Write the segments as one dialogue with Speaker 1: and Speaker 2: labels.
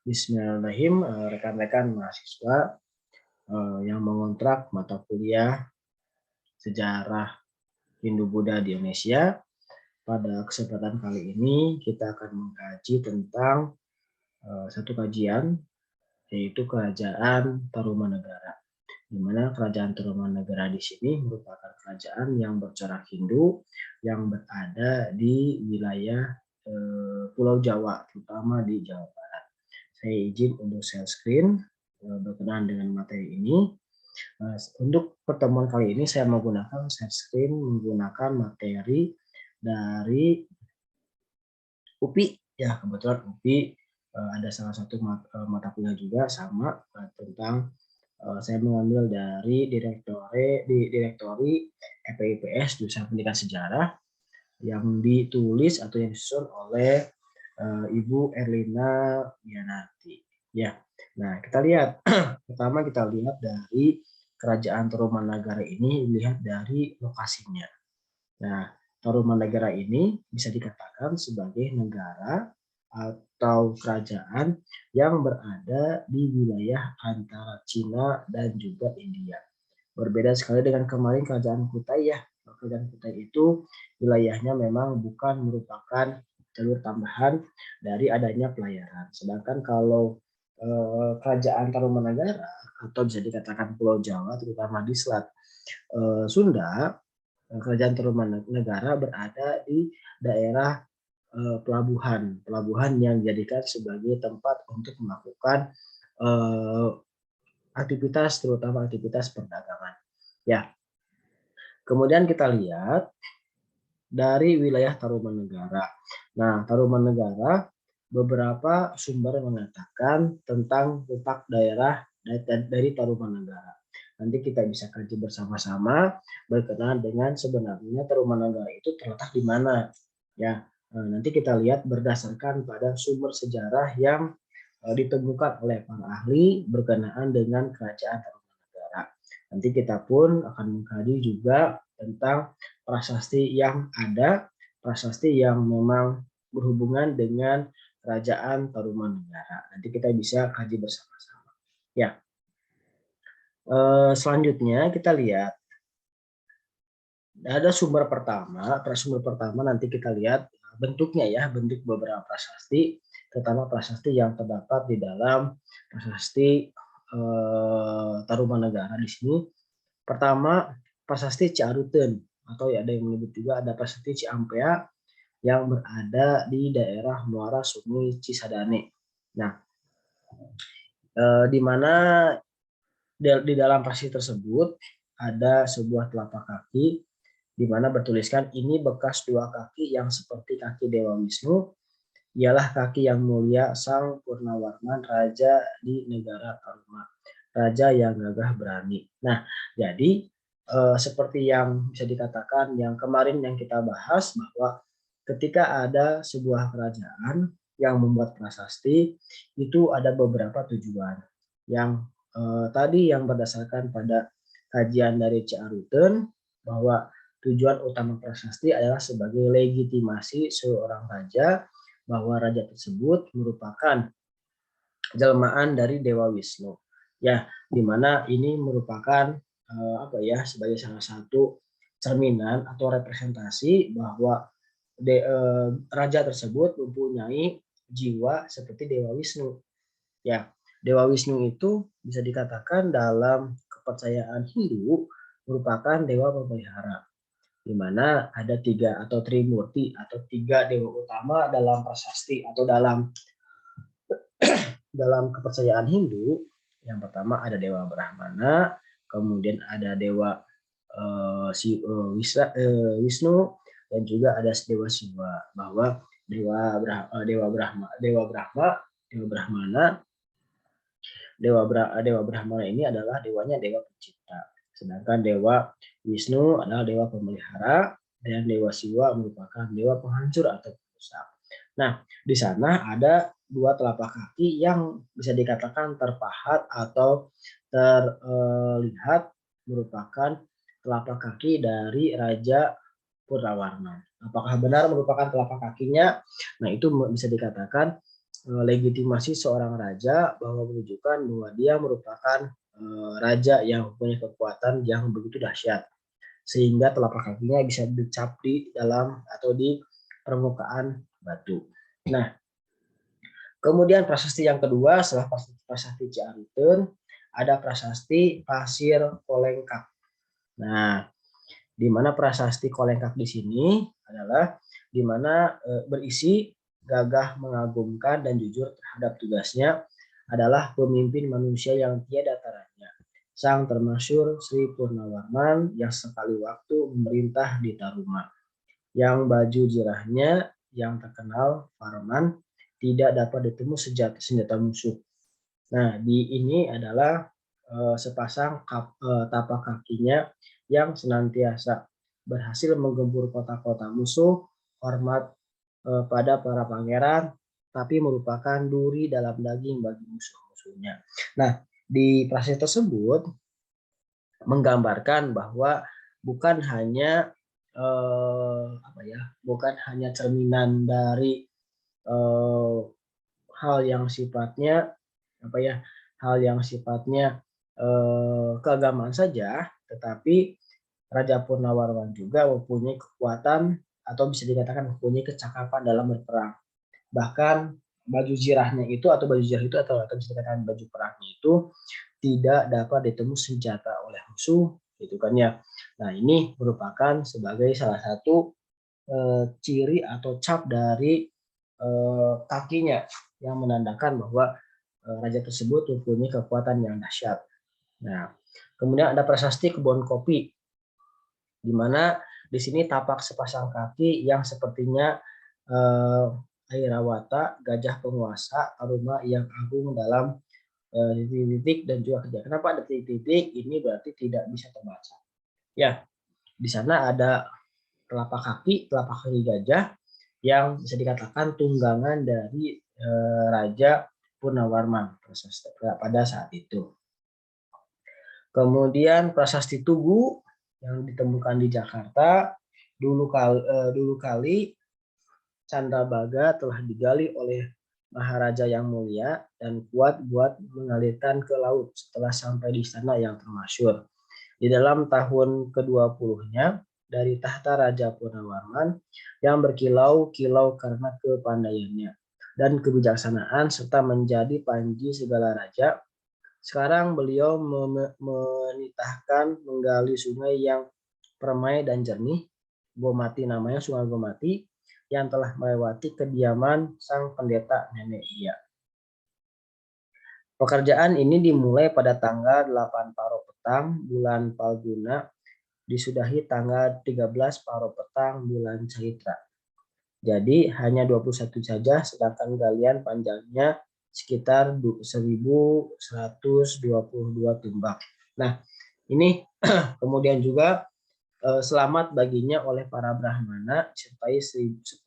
Speaker 1: Bismillahirrahmanirrahim, rekan-rekan mahasiswa yang mengontrak mata kuliah Sejarah Hindu-Buddha di Indonesia. Pada kesempatan kali ini kita akan mengkaji tentang satu kajian, yaitu Kerajaan Tarumanegara. Di mana Kerajaan Tarumanegara di sini merupakan kerajaan yang bercorak Hindu yang berada di wilayah Pulau Jawa, terutama di Jawa Barat. Saya izin untuk share screen berkenaan dengan materi ini. Untuk pertemuan kali ini saya menggunakan share screen menggunakan materi dari UPI. Ya, kebetulan UPI ada salah satu mata kuliah juga sama tentang saya mengambil dari direktori FPIPS jurusan Pendidikan Sejarah yang ditulis atau yang disusun oleh Ibu Erlina Wianati. Ya, nah kita lihat pertama kita lihat dari Kerajaan Tarumanegara ini, lihat dari lokasinya. Nah, Tarumanegara ini bisa dikatakan sebagai negara atau kerajaan yang berada di wilayah antara Cina dan juga India. Berbeda sekali dengan kemarin Kerajaan Kutai ya. Kerajaan Kutai itu wilayahnya memang bukan merupakan jalur tambahan dari adanya pelayaran. Sedangkan kalau Kerajaan Tarumanegara atau bisa dikatakan Pulau Jawa, terutama di Selat Sunda, Kerajaan Tarumanegara berada di daerah pelabuhan yang dijadikan sebagai tempat untuk melakukan aktivitas, terutama aktivitas perdagangan. Ya, kemudian kita lihat dari wilayah Tarumanegara. Nah, Tarumanegara beberapa sumber mengatakan tentang letak daerah dari Tarumanegara. Nanti kita bisa kaji bersama-sama berkenaan dengan sebenarnya Tarumanegara itu terletak di mana. Ya, nanti kita lihat berdasarkan pada sumber sejarah yang ditemukan oleh para ahli berkenaan dengan Kerajaan Tarumanegara. Nanti kita pun akan mengkaji juga tentang prasasti yang ada, prasasti yang memang berhubungan dengan Kerajaan Tarumanegara. Nanti kita bisa kaji bersama-sama. Ya, selanjutnya kita lihat ada sumber pertama. Sumber pertama nanti kita lihat bentuknya ya, bentuk beberapa prasasti, terutama prasasti yang terdapat di dalam prasasti Tarumanegara di sini. Pertama, prasasti Ciaruten, atau ya ada yang menyebut juga ada prasasti Ciampea yang berada di daerah Muara Sungai Cisadane. Nah, di mana di dalam prasasti tersebut ada sebuah telapak kaki di mana bertuliskan ini bekas dua kaki yang seperti kaki Dewa Wisnu, ialah kaki yang mulia Sang Purnawarman Raja di negara Taruma, raja yang gagah berani. Nah, jadi seperti yang bisa dikatakan yang kemarin yang kita bahas bahwa ketika ada sebuah kerajaan yang membuat prasasti itu ada beberapa tujuan yang tadi yang berdasarkan pada kajian dari Ciaruten bahwa tujuan utama prasasti adalah sebagai legitimasi seorang raja bahwa raja tersebut merupakan jelmaan dari Dewa Wisnu. Ya, di mana ini merupakan sebagai salah satu cerminan atau representasi bahwa raja tersebut mempunyai jiwa seperti Dewa Wisnu. Ya, Dewa Wisnu itu bisa dikatakan dalam kepercayaan Hindu merupakan dewa pemelihara, di mana ada 3 atau Trimurti atau 3 dewa utama dalam prasasti atau dalam kepercayaan Hindu. Yang pertama ada Dewa Brahmana, kemudian ada Dewa Wisnu, dan juga ada Dewa Siwa. Bahwa Dewa Brahmana ini adalah dewanya dewa pencipta. Sedangkan Dewa Wisnu adalah dewa pemelihara dan Dewa Siwa merupakan dewa penghancur atau perusak. Nah, di sana ada 2 telapak kaki yang bisa dikatakan terpahat atau terlihat merupakan telapak kaki dari Raja Purnawarman. Apakah benar merupakan telapak kakinya? Nah, itu bisa dikatakan legitimasi seorang raja bahwa menunjukkan bahwa dia merupakan raja yang punya kekuatan yang begitu dahsyat, sehingga telapak kakinya bisa dicap di dalam atau di permukaan batu. Nah, kemudian prasasti yang kedua setelah prasasti Ciariteun ada prasasti Pasir Kolengkak. Nah, di mana prasasti Kolengkak di sini adalah di mana berisi gagah mengagumkan dan jujur terhadap tugasnya adalah pemimpin manusia yang tiada taranya. Sang termasyhur Sri Purnawarman yang sekali waktu memerintah di Taruma. Yang baju jirahnya yang terkenal Farman tidak dapat ditemu senjata musuh. Nah, di ini adalah sepasang tapak kakinya yang senantiasa berhasil menggempur kota-kota musuh, hormat pada para pangeran, tapi merupakan duri dalam daging bagi musuh-musuhnya. Nah, di prasasti tersebut menggambarkan bahwa bukan hanya bukan hanya cerminan dari hal yang sifatnya keagamaan saja, tetapi Raja Purnawarman juga mempunyai kekuatan atau bisa dikatakan mempunyai kecakapan dalam berperang. Bahkan baju jirah itu atau bisa dikatakan baju perangnya itu tidak dapat ditemu senjata oleh musuh, gitu kan ya. Nah, ini merupakan sebagai salah satu ciri atau cap dari kakinya yang menandakan bahwa raja tersebut mempunyai kekuatan yang dahsyat. Nah, kemudian ada prasasti Kebon Kopi, di mana di sini tapak sepasang kaki yang sepertinya Airawata, gajah penguasa Taruma yang agung dalam titik-titik dan juga kerja. Kenapa ada titik-titik? Ini berarti tidak bisa terbaca. Ya, di sana ada telapak kaki gajah yang bisa dikatakan tunggangan dari Raja Purnawarman pada saat itu. Kemudian prasasti Tugu yang ditemukan di Jakarta, dulu kali Candrabaga telah digali oleh Maharaja yang mulia dan kuat buat mengalirkan ke laut setelah sampai di istana yang termasyhur. Di dalam tahun ke-20-nya dari tahta Raja Purnawarman yang berkilau-kilau karena kepandaiannya dan kebijaksanaan serta menjadi panji segala raja. Sekarang beliau menitahkan menggali sungai yang permai dan jernih, Gomati namanya, Sungai Gomati, yang telah melewati kediaman sang pendeta nenek dia. Pekerjaan ini dimulai pada tanggal 8 Paro Petang bulan Palguna, disudahi tanggal 13 Paro Petang bulan Caitra. Jadi hanya 21 saja, sedangkan galian panjangnya sekitar 1122 tumbak. Nah, ini kemudian juga selamat baginya oleh para Brahmana disertai 10.000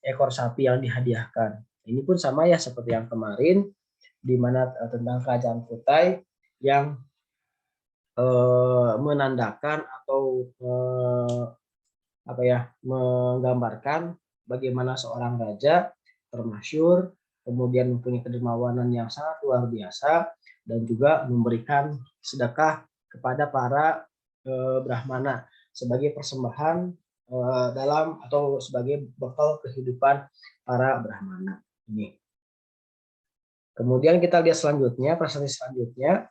Speaker 1: ekor sapi yang dihadiahkan. Ini pun sama ya seperti yang kemarin, di mana tentang kerajaan Kutai yang menandakan atau menggambarkan bagaimana seorang raja termasyhur kemudian mempunyai kedermawanan yang sangat luar biasa dan juga memberikan sedekah kepada para Brahmana sebagai persembahan dalam atau sebagai bekal kehidupan para Brahmana ini. Kemudian kita lihat selanjutnya, prasasti selanjutnya,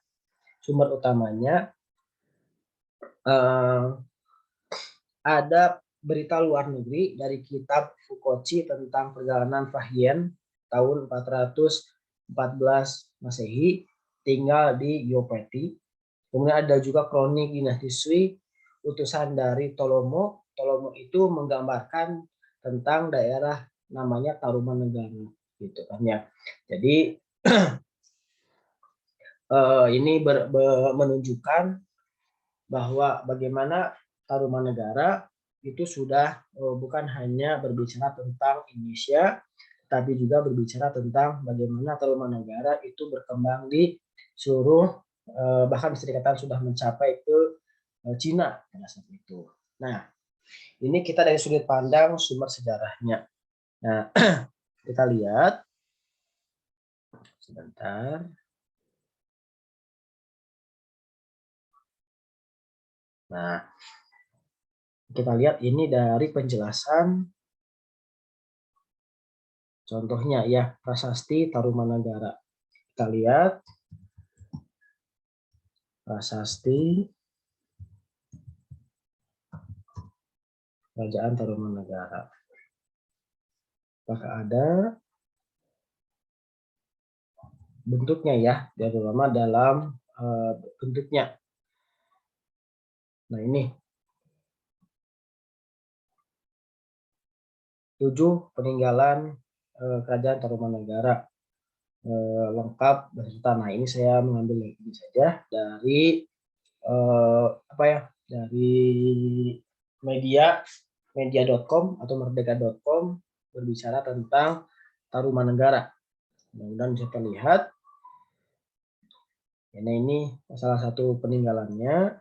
Speaker 1: sumber utamanya ada berita luar negeri dari kitab Fukochi tentang perjalanan Fahien tahun 414 Masehi tinggal di Yopeti. Kemudian ada juga kronik dinasti Sui, utusan dari Tolomo. Tolomo itu menggambarkan tentang daerah namanya Tarumanegara, gitu kan ya. Jadi ini menunjukkan bahwa bagaimana Tarumanegara itu sudah bukan hanya berbicara tentang Indonesia, tapi juga berbicara tentang bagaimana Tarumanegara itu berkembang di seluruh, bahkan bisa dikatakan sudah mencapai ke Cina pada saat itu. Nah, ini kita dari sudut pandang sumber sejarahnya. Nah, kita lihat sebentar. Nah, kita lihat ini dari penjelasan contohnya ya, Prasasti Tarumanagara. Kita lihat Prasasti Kerajaan Tarumanagara. Apakah ada bentuknya ya, terutama dalam bentuknya. Nah, ini 7 peninggalan Kerajaan Tarumanagara lengkap beserta. Nah, ini saya mengambil ini saja dari dari media.com atau merdeka.com berbicara tentang Tarumanagara. Mudah-mudahan bisa terlihat. Ini salah satu peninggalannya.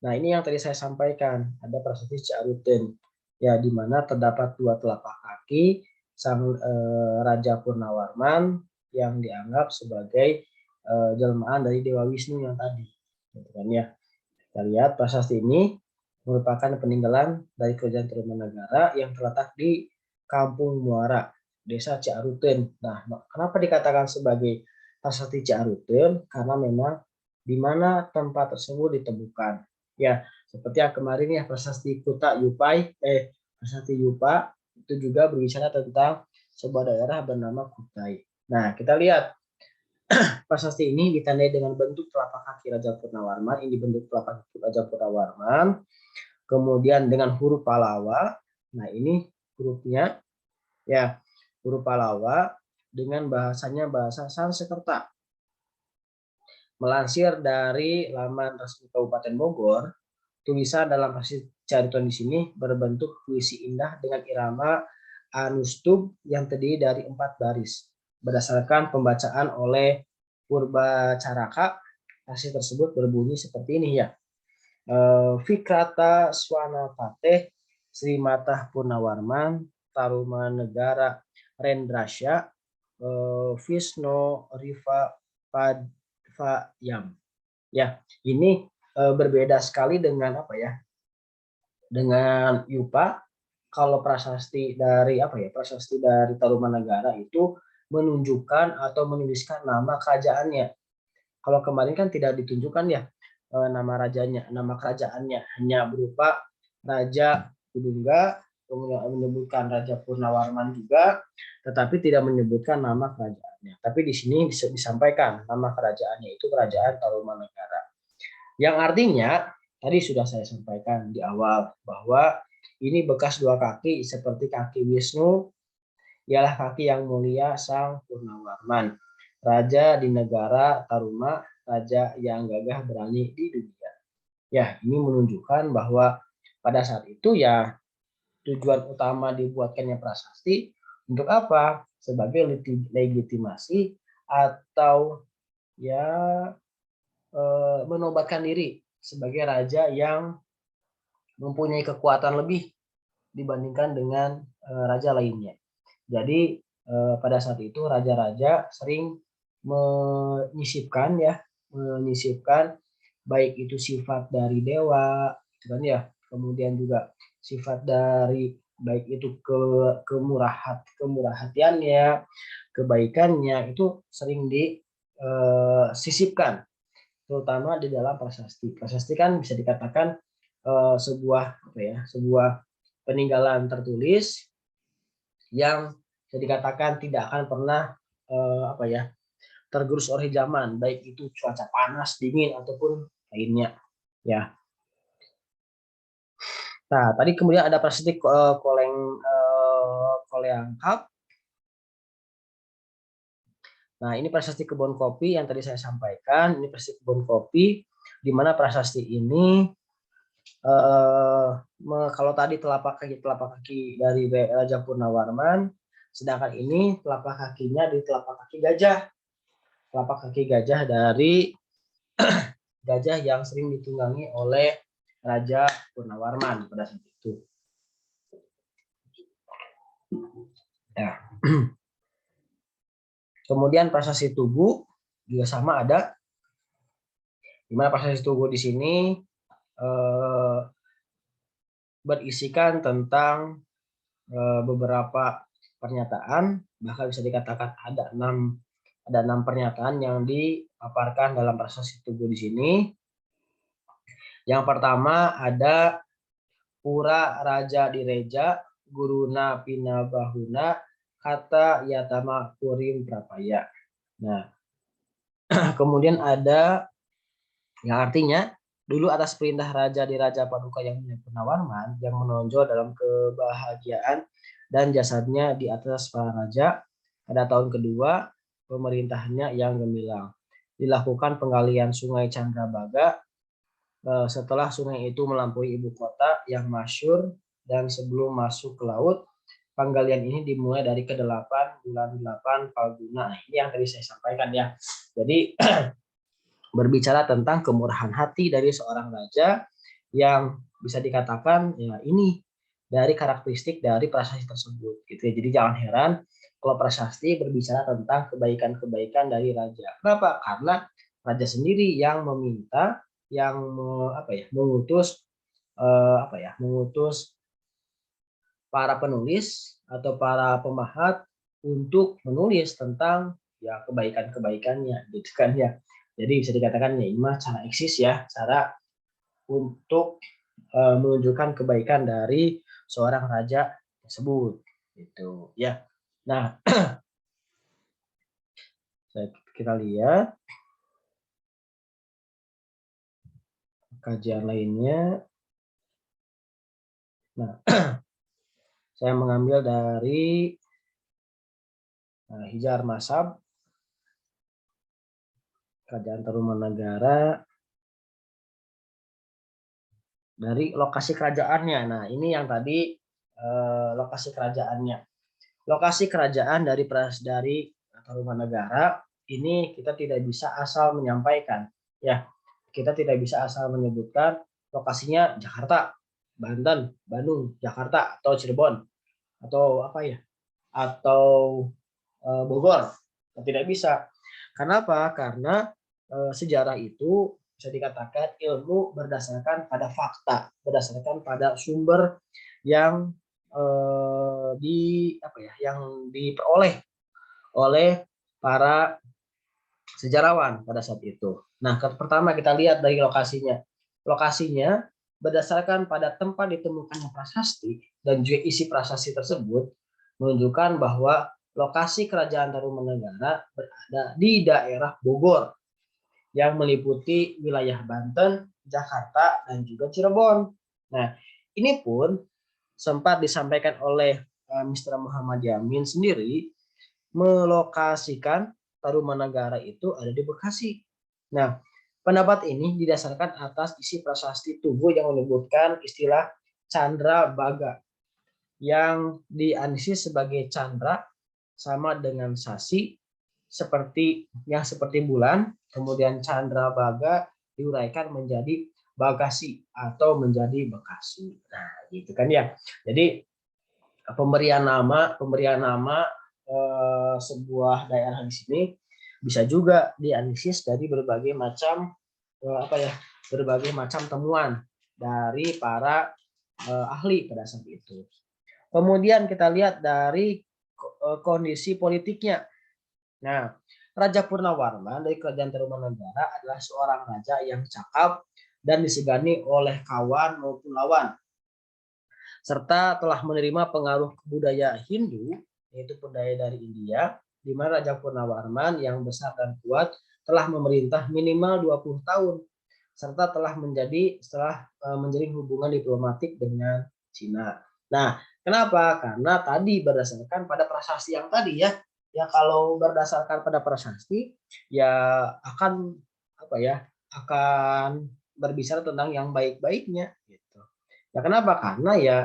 Speaker 1: Nah, ini yang tadi saya sampaikan, ada Prasasti Ciaruten, ya, di mana terdapat 2 telapak kaki sang Raja Purnawarman yang dianggap sebagai jelmaan dari Dewa Wisnu yang tadi, gitu kan ya. Kita lihat prasasti ini merupakan peninggalan dari Kerajaan Tarumanagara yang terletak di Kampung Muara, Desa Ciaruten. Nah, kenapa dikatakan sebagai Prasasti Ciaruten? Karena memang di mana tempat tersebut ditemukan. Ya, seperti yang kemarin ya, Prasasti Kuta Yupai, Prasasti Yupa itu juga berbicara tentang sebuah daerah bernama Kutai. Nah, kita lihat prasasti ini ditandai dengan bentuk telapak kaki Raja Purnawarman. Ini bentuk telapak kaki Raja Purnawarman. Kemudian dengan huruf Pallawa. Nah, ini hurufnya ya, huruf Pallawa dengan bahasanya bahasa Sanskerta. Melansir dari laman resmi Kabupaten Bogor, tulisan dalam Prasasti Ciaruten di sini berbentuk puisi indah dengan irama anustub yang terdiri dari 4 baris. Berdasarkan pembacaan oleh Purbacaraka, prasasti tersebut berbunyi seperti ini ya. Fikrata Swanapateh Sri Matah Purnawarman Tarumanegara Rendrasya Visno Riva Padvayam. Ya, ini berbeda sekali dengan apa ya? Dengan Yupa. Kalau prasasti dari prasasti dari Tarumanagara itu menunjukkan atau menuliskan nama kerajaannya. Kalau kemarin kan tidak ditunjukkan ya nama rajanya, nama kerajaannya, hanya berupa Raja Kudungga, kemudian menyebutkan Raja Purnawarman juga, tetapi tidak menyebutkan nama kerajaannya. Tapi di sini bisa disampaikan nama kerajaannya itu Kerajaan Tarumanagara. Yang artinya tadi sudah saya sampaikan di awal bahwa ini bekas 2 kaki seperti kaki Wisnu, ialah kaki yang mulia Sang Purnawarman, raja di negara Taruma, raja yang gagah berani di dunia. Ya, ini menunjukkan bahwa pada saat itu ya tujuan utama dibuatkannya prasasti untuk apa? Sebagai legitimasi atau ya menobatkan diri sebagai raja yang mempunyai kekuatan lebih dibandingkan dengan raja lainnya. Jadi pada saat itu raja-raja sering menyisipkan baik itu sifat dari dewa, kan ya, kemudian juga sifat dari baik itu kemurah-hatiannya, kebaikannya itu sering disisipkan, terutama di dalam prasasti. Prasasti kan bisa dikatakan sebuah peninggalan tertulis yang bisa dikatakan tidak akan pernah tergerus oleh zaman, baik itu cuaca panas, dingin ataupun lainnya ya. Nah, tadi kemudian ada prasasti Koleangkap. Nah, ini prasasti kebun kopi yang tadi saya sampaikan. Ini prasasti kebun kopi, di mana prasasti ini kalau tadi telapak kaki dari Raja Purnawarman, sedangkan ini telapak kakinya di telapak kaki gajah. Telapak kaki gajah dari gajah yang sering ditunggangi oleh Raja Purnawarman pada saat itu. Ya. Kemudian prasasti Tugu juga sama ada, di mana prasasti Tugu di sini berisikan tentang beberapa pernyataan, bahkan bisa dikatakan ada enam pernyataan yang dipaparkan dalam prasasti Tugu di sini. Yang pertama ada Pura Raja Direja Guruna Pinabahuna Kata Yatama Kurim Prapaya. Nah, kemudian ada yang artinya dulu atas perintah Raja di Raja Paduka yang mulia Purnawarman yang menonjol dalam kebahagiaan dan jasadnya di atas para raja, pada tahun kedua pemerintahnya yang gemilang dilakukan penggalian Sungai Chandrabaga setelah sungai itu melampaui ibu kota yang masyhur dan sebelum masuk ke laut. Penggalian ini dimulai dari ke-8 bulan 8 Falguna. Nah, ini yang tadi saya sampaikan ya. Jadi berbicara tentang kemurahan hati dari seorang raja yang bisa dikatakan ya ini dari karakteristik dari prasasti tersebut gitu ya. Jadi jangan heran kalau prasasti berbicara tentang kebaikan-kebaikan dari raja. Kenapa? Karena raja sendiri yang meminta, yang mengutus mengutus para penulis atau para pemahat untuk menulis tentang ya kebaikan-kebaikannya gitu kan ya. Jadi bisa dikatakan ya ini mah cara eksis ya, cara untuk menunjukkan kebaikan dari seorang raja tersebut gitu ya. Nah, kita lihat kajian lainnya. Nah, saya mengambil dari Hijar Masab, Kerajaan Tarumanagara, dari lokasi kerajaannya. Nah, ini yang tadi lokasi kerajaannya. Lokasi kerajaan dari Tarumanagara ini kita tidak bisa asal menyampaikan ya. Kita tidak bisa asal menyebutkan lokasinya Jakarta, Banten, Bandung, Jakarta atau Cirebon atau apa ya? Atau Bogor. Tidak bisa. Kenapa? Karena sejarah itu bisa dikatakan ilmu berdasarkan pada fakta, berdasarkan pada sumber yang yang diperoleh oleh para sejarawan pada saat itu. Nah, pertama kita lihat dari lokasinya. Lokasinya berdasarkan pada tempat ditemukannya prasasti dan juga isi prasasti tersebut menunjukkan bahwa lokasi kerajaan Tarumanagara berada di daerah Bogor yang meliputi wilayah Banten, Jakarta, dan juga Cirebon. Nah, ini pun sempat disampaikan oleh Mr. Muhammad Yamin sendiri melokasikan Tarumanagara itu ada di Bekasi. Nah, pendapat ini didasarkan atas isi prasasti Tugu yang menyebutkan istilah Chandra Baga yang dianalisis sebagai Chandra sama dengan Sasi seperti bulan, kemudian Chandra Baga diuraikan menjadi Bagasi atau menjadi Bekasi. Nah, gitu kan ya. Jadi pemberian nama sebuah daerah di sini bisa juga dianalisis dari berbagai macam berbagai macam temuan dari para ahli pada saat itu. Kemudian kita lihat dari kondisi politiknya. Nah, Raja Purnawarman dari Kerajaan Tarumanagara adalah seorang raja yang cakap dan disegani oleh kawan maupun lawan, serta telah menerima pengaruh budaya Hindu, yaitu budaya dari India, di mana Raja Purnawarman yang besar dan kuat telah memerintah minimal 20 tahun, serta telah menjalin hubungan diplomatik dengan Cina. Nah, kenapa? Karena tadi berdasarkan pada prasasti yang tadi ya. Ya kalau berdasarkan pada prasasti ya akan akan berbicara tentang yang baik-baiknya gitu. Ya kenapa? Karena ya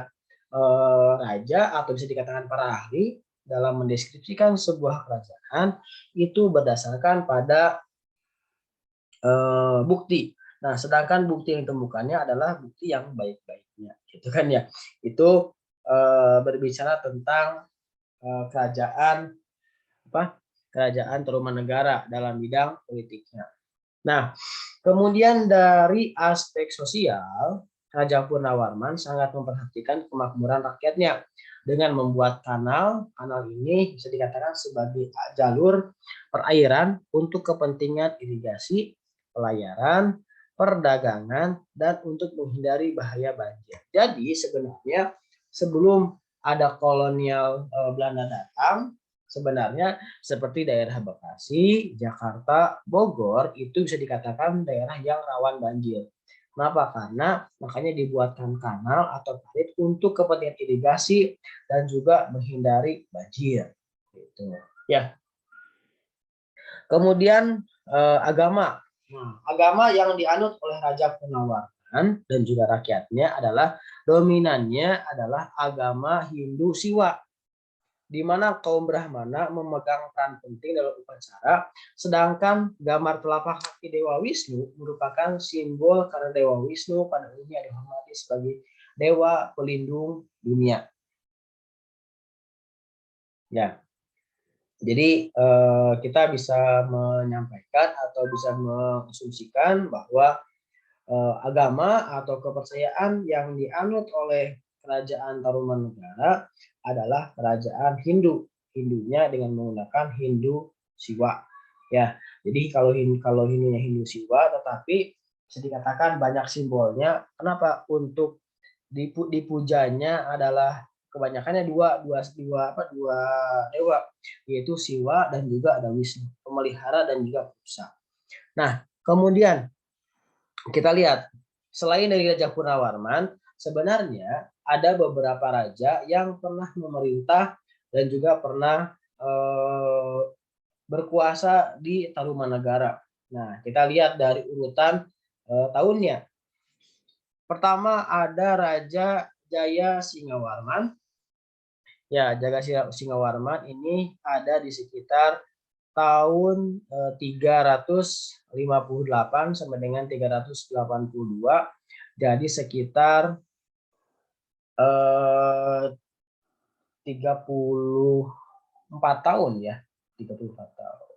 Speaker 1: raja atau bisa dikatakan para ahli dalam mendeskripsikan sebuah kerajaan itu berdasarkan pada bukti. Nah, sedangkan bukti yang ditemukannya adalah bukti yang baik-baiknya, gitu kan ya. Itu berbicara tentang kerajaan kerajaan Tarumanegara dalam bidang politiknya. Nah, kemudian dari aspek sosial, Raja Purnawarman sangat memperhatikan kemakmuran rakyatnya dengan membuat kanal. Kanal ini bisa dikatakan sebagai jalur perairan untuk kepentingan irigasi, pelayaran, perdagangan, dan untuk menghindari bahaya banjir. Jadi sebenarnya sebelum ada kolonial Belanda datang, sebenarnya seperti daerah Bekasi, Jakarta, Bogor itu bisa dikatakan daerah yang rawan banjir. Kenapa? Karena makanya dibuatkan kanal atau parit untuk kepentingan irigasi dan juga menghindari banjir. Gitu. Ya. Kemudian agama. Nah, agama yang dianut oleh Raja Purnawarman dan juga rakyatnya adalah dominannya adalah agama Hindu Siwa, di mana kaum Brahmana memegang peran penting dalam upacara, sedangkan gambar telapak kaki Dewa Wisnu merupakan simbol karena Dewa Wisnu pada umumnya dihormati sebagai dewa pelindung dunia. Ya, jadi kita bisa menyampaikan atau bisa mengasumsikan bahwa agama atau kepercayaan yang dianut oleh kerajaan Tarumanegara adalah kerajaan Hindu. Hindunya dengan menggunakan Hindu Siwa. Ya, jadi kalau Hindunya Hindu Siwa, tetapi bisa dikatakan banyak simbolnya. Kenapa? Untuk dipujanya adalah kebanyakannya dua dewa, yaitu Siwa dan juga ada Wisnu, pemelihara dan juga perusak. Nah, kemudian kita lihat selain dari Raja Purnawarman, sebenarnya ada beberapa raja yang pernah memerintah dan juga pernah berkuasa di Tarumanegara. Nah, kita lihat dari urutan tahunnya. Pertama ada Raja Jaya Singawarman. Ya, Jaya Singawarman ini ada di sekitar tahun 358 sampai dengan 382, jadi sekitar 34 tahun ya, 34 tahun.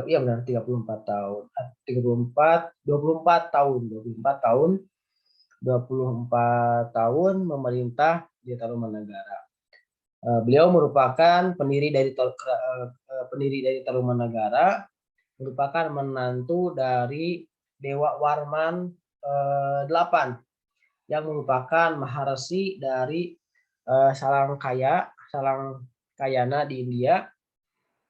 Speaker 1: Iya benar 34 tahun. 24 tahun memerintah di Tarumanegara. Beliau merupakan pendiri dari Tarumanegara, merupakan menantu dari Dewa Warman 8 yang merupakan maharesi dari Salangkayana di India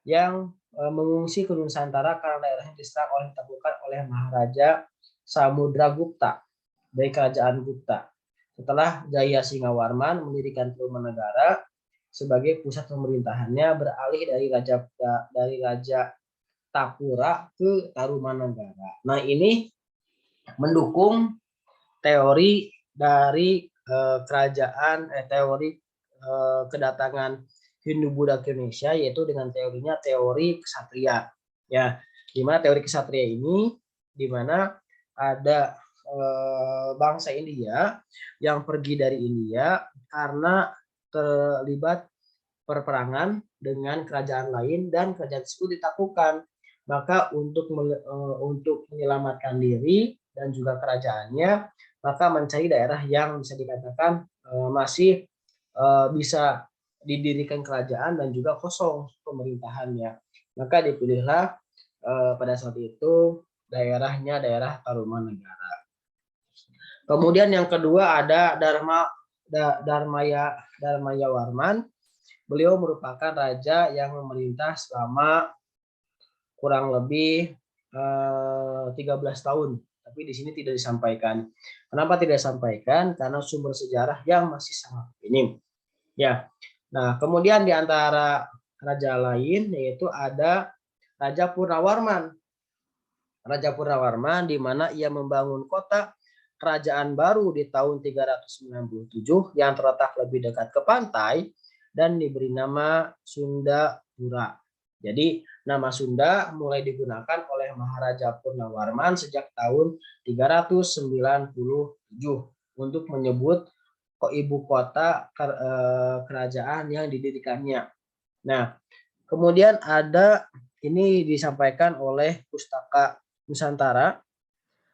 Speaker 1: yang mengungsi ke Nusantara karena daerahnya diserang oleh ditaklukkan oleh Maharaja Samudragupta dari kerajaan Gupta. Setelah Jaya Singawarman mendirikan Tarumanegara sebagai pusat pemerintahannya, beralih dari Raja Tapura ke Tarumanegara. Nah, ini mendukung teori dari teori kedatangan Hindu-Buddha ke Indonesia, yaitu dengan teorinya teori kesatria. Ya, di mana teori kesatria ini di mana ada bangsa India yang pergi dari India karena terlibat perperangan dengan kerajaan lain dan kerajaan tersebut ditaklukkan. Maka untuk menyelamatkan diri dan juga kerajaannya, maka mencari daerah yang bisa dikatakan masih bisa didirikan kerajaan dan juga kosong pemerintahannya. Maka dipilihlah pada saat itu daerahnya daerah Tarumanegara. Kemudian yang kedua ada Dharmaya Warman. Beliau merupakan raja yang memerintah selama kurang lebih 13 tahun. Tapi di sini tidak disampaikan. Kenapa tidak disampaikan? Karena sumber sejarah yang masih sangat minim. Ya. Nah, kemudian di antara raja lain yaitu ada Raja Purnawarman. Raja Purnawarman di mana ia membangun kota kerajaan baru di tahun 397 yang terletak lebih dekat ke pantai dan diberi nama Sundapura. Jadi nama Sunda mulai digunakan oleh Maharaja Purnawarman sejak tahun 397 untuk menyebut ibu kota kerajaan yang didirikannya. Nah, kemudian ada ini disampaikan oleh Pustaka Nusantara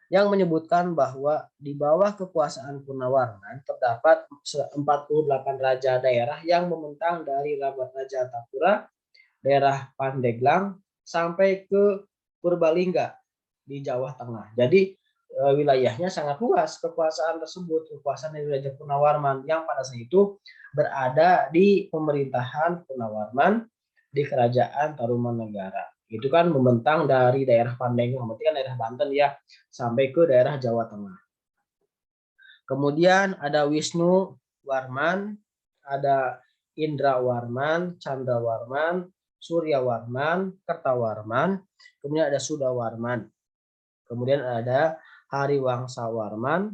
Speaker 1: yang menyebutkan bahwa di bawah kekuasaan Purnawarman terdapat 48 raja daerah yang membentang dari Raja Tapura, daerah Pandeglang, sampai ke Purbalingga di Jawa Tengah. Jadi wilayahnya sangat luas kekuasaan tersebut, kekuasaan dari Raja Purnawarman yang pada saat itu berada di pemerintahan Purnawarman di Kerajaan Tarumanegara. Itu kan membentang dari daerah Pandeglang, berarti kan daerah Banten ya, sampai ke daerah Jawa Tengah. Kemudian ada Wisnu Warman, ada Indra Warman, Chandra Warman, Surya Warman, Kertawarman, kemudian ada Sudawarman. Kemudian ada Hariwangsa Warman,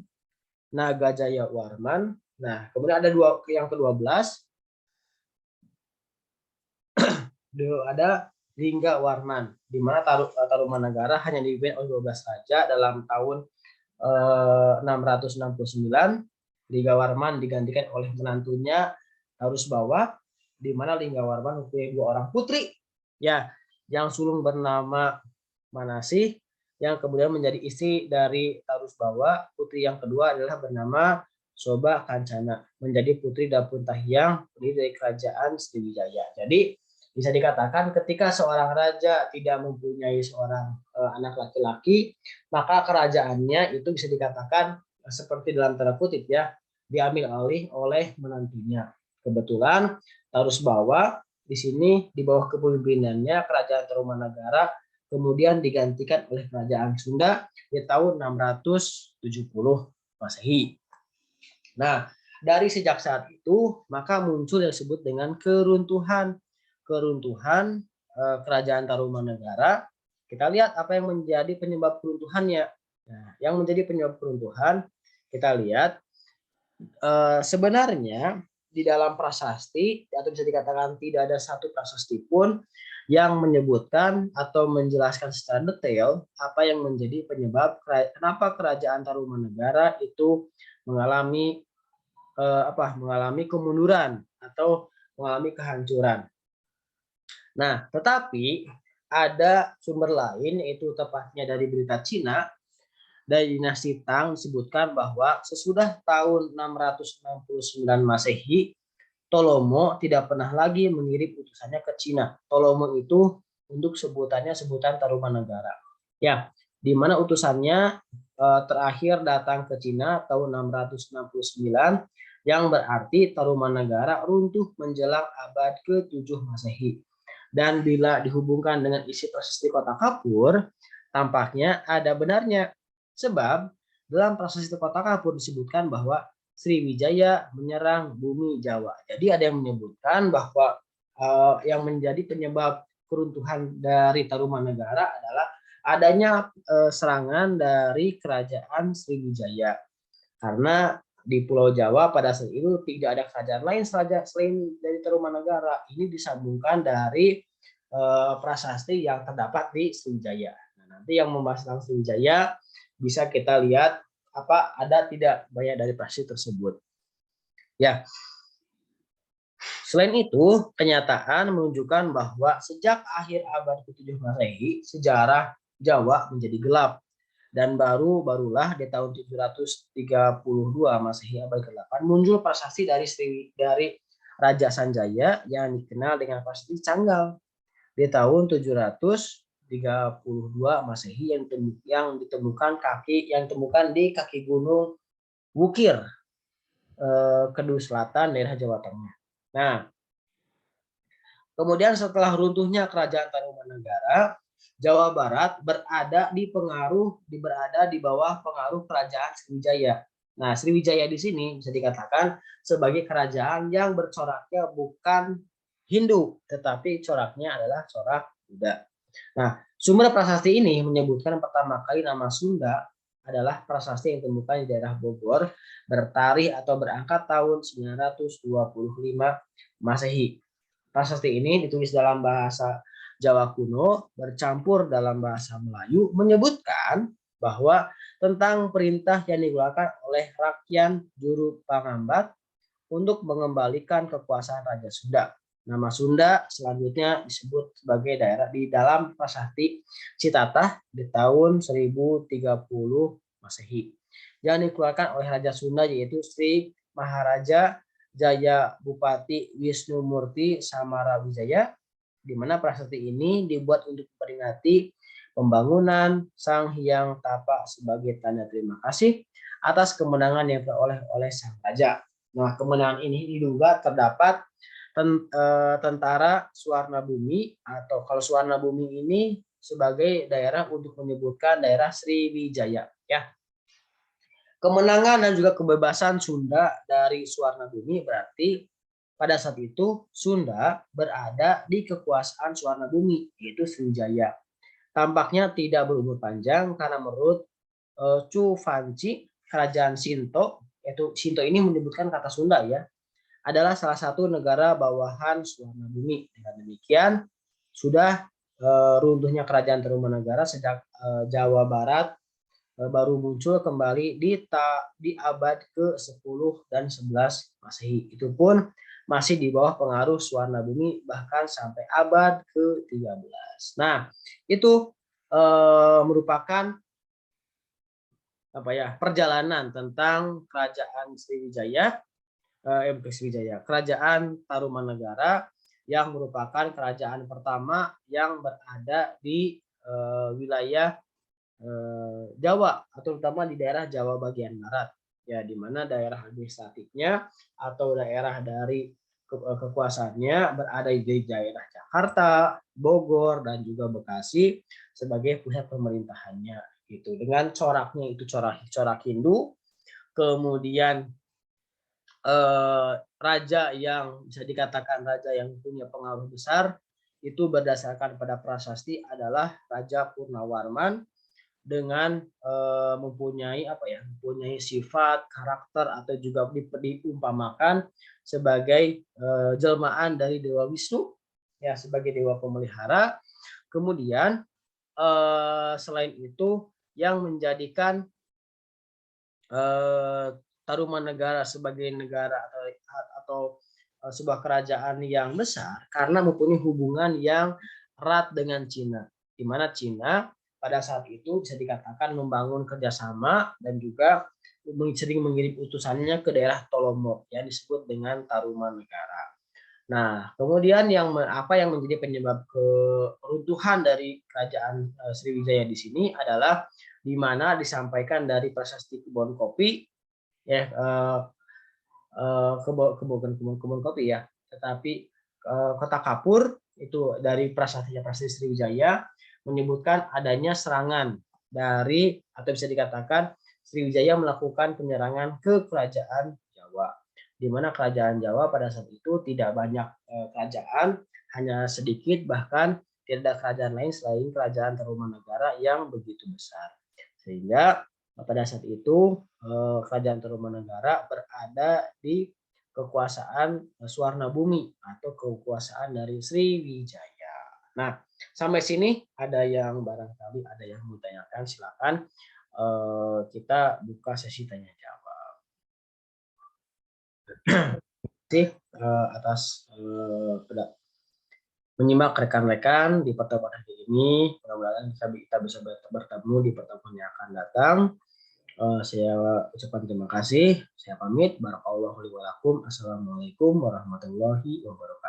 Speaker 1: Nagajaya Warman. Nah, kemudian ada yang ke-12 ada Lingga Warman, di mana Tarumanegara hanya dipimpin oleh 12 raja dalam tahun 669. Lingga Warman digantikan oleh menantunya Tarusbawa, di mana Lingga Warman mempunyai 2 orang putri, ya, yang sulung bernama Manasih, yang kemudian menjadi istri dari Tarusbawa. Putri yang kedua adalah bernama Soba Kancana, menjadi putri Dapun Tahyang, putri dari kerajaan Sriwijaya. Jadi bisa dikatakan ketika seorang raja tidak mempunyai seorang anak laki-laki, maka kerajaannya itu bisa dikatakan seperti dalam tanda kutip ya, diambil alih oleh menantunya. Kebetulan Tarusbawa di sini di bawah kepemimpinannya kerajaan Tarumanegara kemudian digantikan oleh kerajaan Sunda di tahun 670 Masehi. Nah, dari sejak saat itu maka muncul yang disebut dengan keruntuhan kerajaan Tarumanegara. Kita lihat apa yang menjadi penyebab keruntuhannya. Nah, yang menjadi penyebab keruntuhan kita lihat sebenarnya di dalam prasasti atau bisa dikatakan tidak ada satu prasasti pun yang menyebutkan atau menjelaskan secara detail apa yang menjadi penyebab kenapa kerajaan Tarumanegara itu mengalami kemunduran atau mengalami kehancuran. Nah, tetapi ada sumber lain, yaitu tepatnya dari berita Cina, dari dinasti Tang disebutkan bahwa sesudah tahun 669 Masehi, Tolomo tidak pernah lagi mengirim utusannya ke Cina. Tolomo itu untuk sebutan Tarumanegara. Ya, di mana utusannya terakhir datang ke Cina tahun 669, yang berarti Tarumanegara runtuh menjelang abad ke-7 Masehi. Dan bila dihubungkan dengan isi prasasti Kota Kapur, tampaknya ada benarnya. Sebab dalam prasasti Kota Kapur disebutkan bahwa Sriwijaya menyerang bumi Jawa. Jadi ada yang menyebutkan bahwa yang menjadi penyebab keruntuhan dari Tarumanegara adalah adanya serangan dari kerajaan Sriwijaya. Karena di Pulau Jawa pada saat itu tidak ada kerajaan lain selain dari Tarumanegara. Ini disambungkan dari prasasti yang terdapat di Sriwijaya. Nah, nanti yang membahas tentang Sriwijaya bisa kita lihat apa ada tidak banyak dari prasasti tersebut. Ya. Selain itu, kenyataan menunjukkan bahwa sejak akhir abad ke-7 Masehi, sejarah Jawa menjadi gelap. Dan barulah di tahun 732 Masehi abad ke-8 muncul prasasti dari Raja Sanjaya yang dikenal dengan prasasti Canggal. Di tahun 732 Masehi yang ditemukan di kaki gunung Wukir, Kedu Selatan, daerah Jawa Tengah. Nah, kemudian setelah runtuhnya kerajaan Tarumanegara, Jawa Barat berada di bawah pengaruh kerajaan Sriwijaya. Nah, Sriwijaya di sini bisa dikatakan sebagai kerajaan yang bercoraknya bukan Hindu, tetapi coraknya adalah corak Buddha. Nah, sumber prasasti ini menyebutkan pertama kali nama Sunda adalah prasasti yang ditemukan di daerah Bogor bertarikh atau berangkat tahun 925 Masehi. Prasasti ini ditulis dalam bahasa Jawa kuno bercampur dalam bahasa Melayu, menyebutkan bahwa tentang perintah yang dikeluarkan oleh Rakyan Juru Pangambat untuk mengembalikan kekuasaan Raja Sunda. Nama Sunda selanjutnya disebut sebagai daerah di dalam Prasasti Citatah di tahun 1030 Masehi yang dikeluarkan oleh Raja Sunda, yaitu Sri Maharaja Jaya Bupati Wisnumurti Samarawijaya, di mana prasasti ini dibuat untuk memperingati pembangunan Sang Hyang Tapa sebagai tanda terima kasih atas kemenangan yang diperoleh oleh sang raja. Nah, kemenangan ini diduga terdapat tentara Suwarna Bumi, atau kalau Suwarna Bumi ini sebagai daerah untuk menyebutkan daerah Sriwijaya, ya. Kemenangan dan juga kebebasan Sunda dari Suwarna Bumi berarti pada saat itu Sunda berada di kekuasaan Suwarna Bumi, yaitu Sriwijaya. Tampaknya tidak berumur panjang karena menurut Chu Fanci, kerajaan Shinto, yaitu Shinto ini menyebutkan kata Sunda, ya, adalah salah satu negara bawahan Suwarna Bumi. Dengan demikian, sudah runtuhnya kerajaan Tarumanagara sejak Jawa Barat baru muncul kembali di abad ke-10 dan 11 Masehi. Itu pun masih di bawah pengaruh Suwarna Bumi bahkan sampai abad ke-13. Nah, itu merupakan perjalanan tentang kerajaan Sriwijaya, kerajaan Tarumanagara yang merupakan kerajaan pertama yang berada di wilayah Jawa, atau terutama di daerah Jawa bagian barat, ya, di mana daerah administratifnya atau daerah dari kekuasaannya berada di daerah Jakarta, Bogor, dan juga Bekasi sebagai pusat pemerintahannya, gitu. Dengan coraknya itu corak Hindu, kemudian raja yang bisa dikatakan raja yang punya pengaruh besar itu berdasarkan pada prasasti adalah Raja Purnawarman, dengan mempunyai sifat, karakter, atau juga diumpamakan sebagai jelmaan dari Dewa Wisnu, ya, sebagai dewa pemelihara. Kemudian selain itu yang menjadikan Tarumanagara sebagai negara atau sebuah kerajaan yang besar karena mempunyai hubungan yang erat dengan Cina, di mana Cina pada saat itu bisa dikatakan membangun kerjasama dan juga sering mengirim utusannya ke daerah Tolomok yang disebut dengan Tarumanagara. Nah, kemudian yang menjadi penyebab keruntuhan dari kerajaan Sriwijaya di sini adalah di mana disampaikan dari prasasti kebun kopi, ya, kebun kopi, ya, tetapi kota Kapur itu dari prasasti Sriwijaya menyebutkan adanya serangan dari, atau bisa dikatakan Sriwijaya melakukan penyerangan ke kerajaan Jawa, di mana kerajaan Jawa pada saat itu tidak banyak kerajaan, hanya sedikit, bahkan tidak ada kerajaan lain selain kerajaan Tarumanagara yang begitu besar, sehingga pada saat itu kerajaan Tarumanagara berada di kekuasaan Suwarna Bumi atau kekuasaan dari Sriwijaya. Nah, sampai sini ada yang barangkali ada yang mau tanyakan, silakan kita buka sesi tanya jawab. Terima kasih atas menyimak rekan-rekan di pertemuan hari ini. Mudah-mudahan kita bisa bertemu di pertemuan yang akan datang. Saya ucapkan terima kasih. Saya pamit. Barakallahu li wa lakum. Assalamualaikum warahmatullahi wabarakatuh.